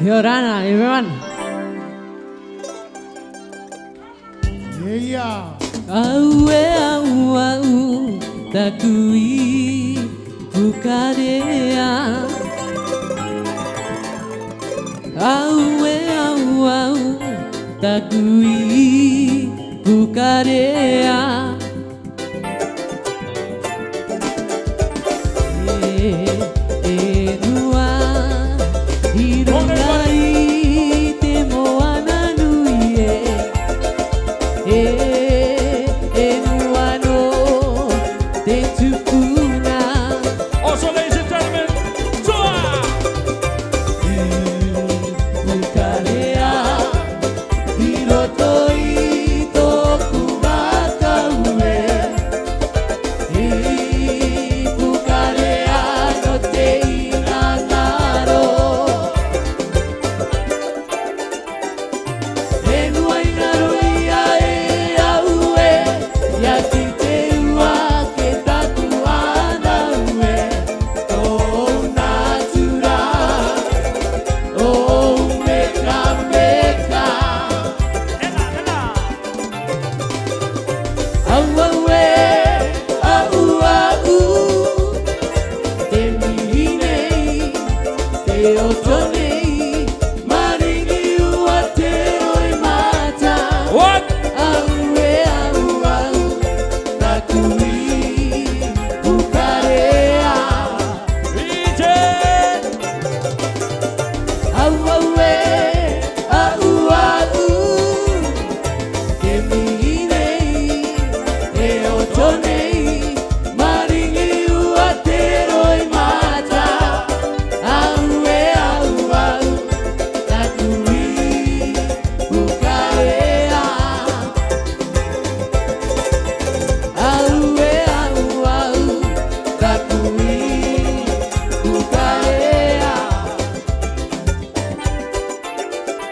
Yorana, everyone. Yeah. Aue, au, au, takui, pukarea. Aue, au, au, takui, pukarea. Also, ladies and gentlemen, Tua! What?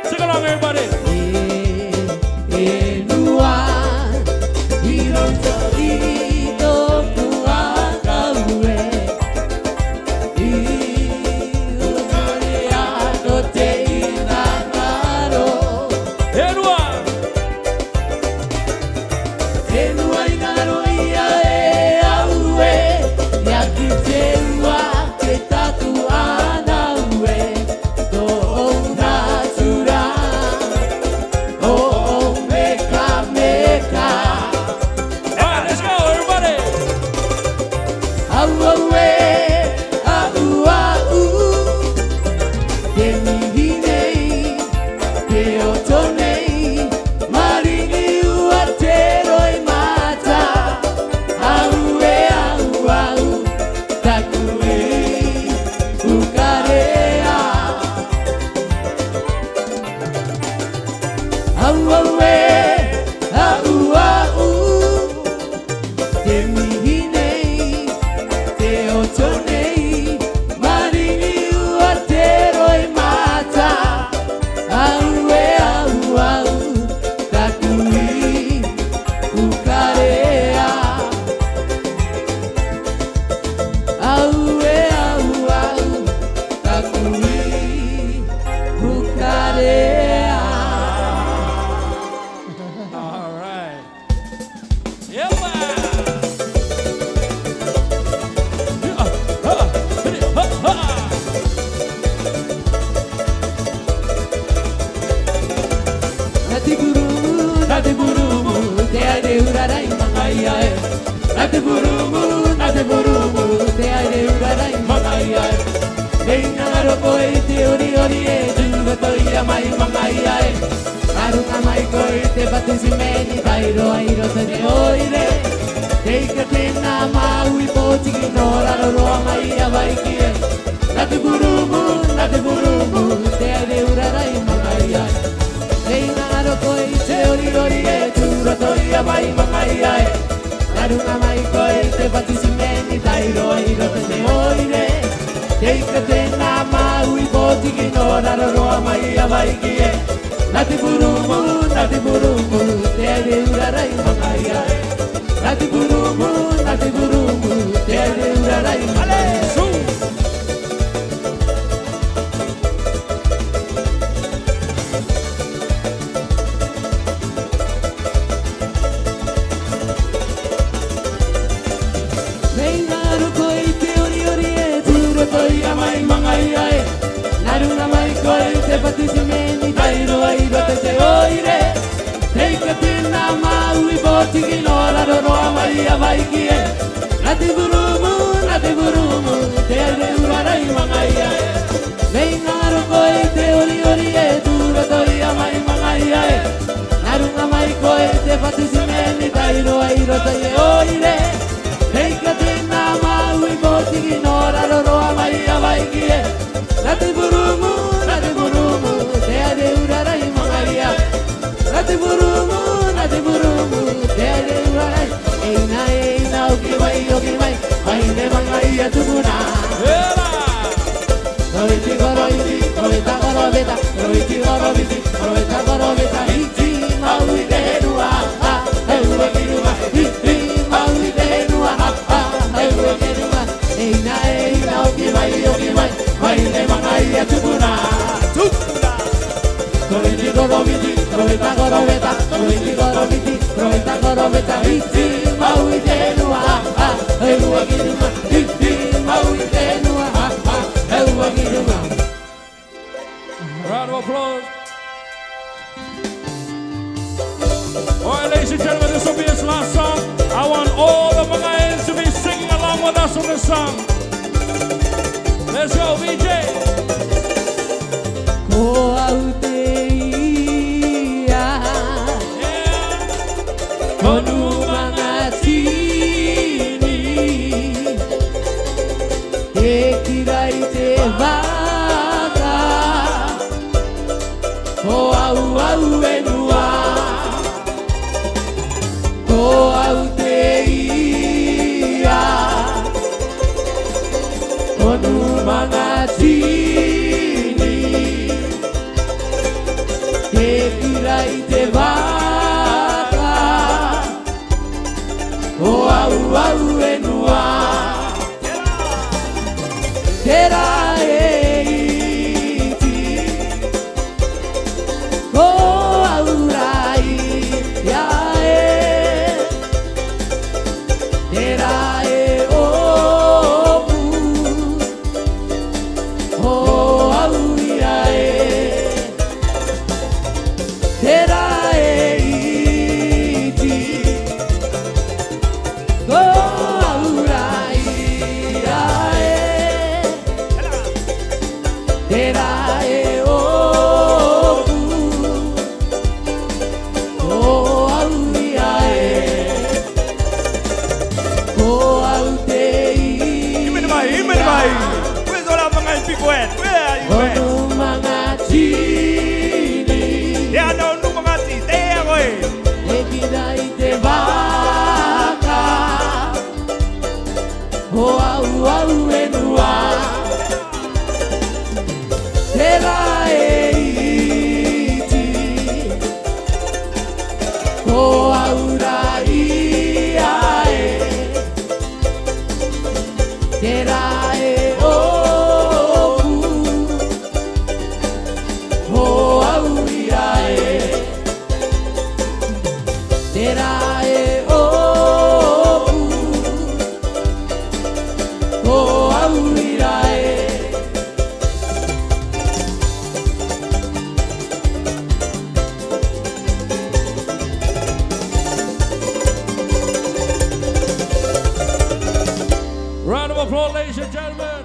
Sing along, everybody. All right. Yeah. Nate burumu, te aire urarai mangaiae. Nate burumu, te aire urarai mangaiae. Reina roko e te ori ori e, jungo toia mai mangaiae. Arunga mai koi te batusumeni, tairo airo te ne oire. Teika te nā maui pōtiki no raroroa mai awai kie. Nate burumu, te aire urarai mangaiae. Reina roko e te ori ori e, jungo toia mai mangaiae. Arunga mai koi te batusumeni, tairo airo te ne oire. Teika te nā maui pōtiki no raroroa mai awai kie. Nate burumu, te aire urarai mangaiae. Nate burumu, te aire urarai mangaiae. patisime dai roi rote oire Dei katina maui botigi nora roa mai avai kie Nati burumu te ade urarai mangaia Nei ngaro koe te ori ori e dura toi amai mangaia Narunga mai koe te patisime dai roi rote oire Dei katina maui botigi nora roa mai avai kie Nati burumu te ade urarai mangaia Nati burumu te ade urarai Eina oki mai Maine mangaia tubuna Roiti gorobeta Roita gorobeta Iti maui denua Eua kiruma Iti maui denua Eua kiruma Eina oki mai Maine mangaia tubuna Roiti gorobeta Roita gorobeta Iti maui denua Eua kiruma Iti maui denua Eua kiruma Round of applause. Alright, ladies and gentlemen, this will be his last song. I want all the Mangaians to be singing along with us on this song. Let's go, VJ. Ko au te ia Konu mangatini Te kirai te waka Ko au enua Ko au te ia Konu mangatini Te kirai te waka Ko au enua Tera e iti Ko au rai ia e Tera e opu Ko au ia e Tera e iti Ko au rai ia e Tera e opu Ko au ia e Ko au te Give me the mic. Where's all our Mangaian people at? Where are you at? Kono mangatini There are no new Mangaians. There, boy. E kirai te waka Ko au enua Tera e iti Ko au rai ia e Tera e opu Ko au ia e Tera e opu Ko au ia e Round of applause, ladies and gentlemen.